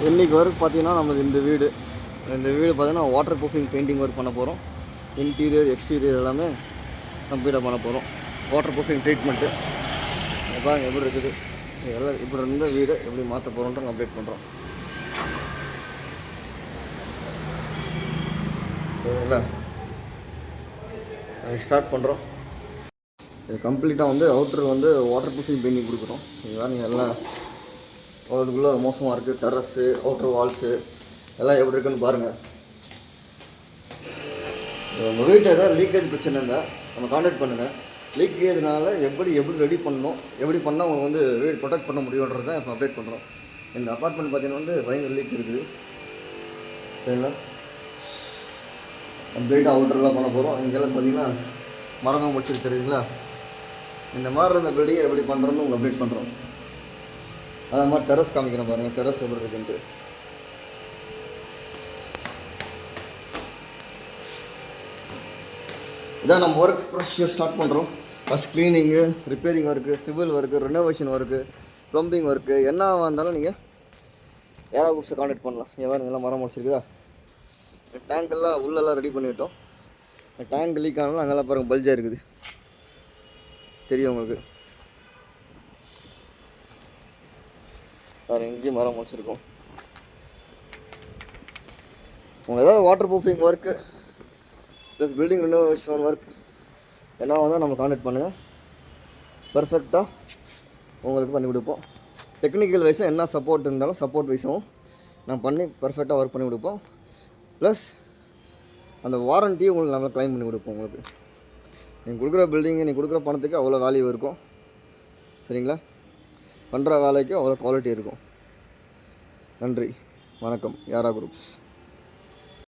இன்றைக்கி ஒர்க் பார்த்திங்கன்னா நமக்கு இந்த வீடு பார்த்திங்கன்னா வாட்டர் ப்ரூஃபிங் பெயிண்டிங் ஒர்க் பண்ண போகிறோம். இன்டீரியர் எக்ஸ்டீரியர் எல்லாமே கம்ப்ளீட்டாக பண்ண போகிறோம். வாட்டர் ப்ரூஃபிங் ட்ரீட்மெண்ட்டு பாருங்கள் எப்படி இருக்குது. எல்லாம் இப்படி இருந்த வீடு எப்படி மாற்ற போகிறோன்ட்டு கம்ப்ளீட் பண்ணுறோம். சரிங்களா, ஸ்டார்ட் பண்ணுறோம். இது கம்ப்ளீட்டாக வந்து அவுட்ரு வந்து வாட்டர் ப்ரூஃபிங் பெயிண்டிங் கொடுக்குறோம். இதுதான் நீங்கள் எல்லாம் அதுக்குள்ளே மோசமாக இருக்குது. டெரஸ்ஸு, அவுட்ரு வால்ஸு எல்லாம் எப்படி இருக்குன்னு பாருங்கள். உங்கள் வீட்டில் ஏதாவது லீக்கேஜ் பிரச்சனை இருந்தால் நம்ம கான்டாக்ட் பண்ணுங்கள். லீக்கேஜ்னால எப்படி ரெடி பண்ணணும், எப்படி பண்ணால் அவங்க வந்து வீடு ப்ரொடெக்ட் பண்ண முடியுன்றதை இப்போ அப்டேட் பண்ணுறோம். இந்த அப்பார்ட்மெண்ட் பார்த்தீங்கன்னா வந்து பயங்கர லீக் இருக்குது. சரிங்களா, கம்ப்ளீட்டாக அவுட்டர்லாம் பண்ண போகிறோம். இங்கெல்லாம் பார்த்தீங்கன்னா மரமாக முடிச்சுட்டு தெரியுங்களா. இந்த மாதிரி இருந்த பில்டிங்கை எப்படி பண்ணுறோன்னு உங்களுக்கு அப்டேட் பண்ணுறோம். அதே மாதிரி டெரஸ் காமிக்கிறேன் பாருங்கள். டெரஸ் எப்படி இருக்குன்ட்டு இதான் நம்ம ஒர்க் ப்ரொசீஜர் ஸ்டார்ட் பண்ணுறோம். First cleaning, repairing work, civil work, renovation work, plumbing work என்ன இருந்தாலும் நீங்கள் ஏதாவது குரூப்ஸை கான்டாக்ட் பண்ணலாம். எதாவது எல்லாம் மரம் முடிச்சிருக்குதா. டேங்க்கெல்லாம் உள்ளெல்லாம் ரெடி பண்ணிவிட்டோம். டேங்க் லீக் ஆனாலும் அங்கெல்லாம் பாருங்கள் பல்ஜாக இருக்குது, தெரியும் உங்களுக்கு. வேறு எங்கேயும் மரம் முடிச்சிருக்கோம். உங்களுக்கு ஏதாவது water proofing work plus building renovation work என்ன வந்தால் நம்ம கான்டாக்ட் பண்ணுங்கள். பர்ஃபெக்டாக உங்களுக்கு பண்ணி கொடுப்போம். டெக்னிக்கல் வைஸும் என்ன சப்போர்ட் இருந்தாலும் சப்போர்ட் வைஸும் நான் பண்ணி பர்ஃபெக்டாக ஒர்க் பண்ணி கொடுப்போம். ப்ளஸ் அந்த வாரண்ட்டியும் உங்களுக்கு நம்ம க்ளைம் பண்ணி கொடுப்போம். உங்களுக்கு நீங்கள் கொடுக்குற பில்டிங்கு, நீங்கள் கொடுக்குற பணத்துக்கு அவ்வளோ வேல்யூ இருக்கும். சரிங்களா, பண்ணுற வேலைக்கு அவ்வளோ குவாலிட்டி இருக்கும். நன்றி, வணக்கம். யாரா குரூப்ஸ்.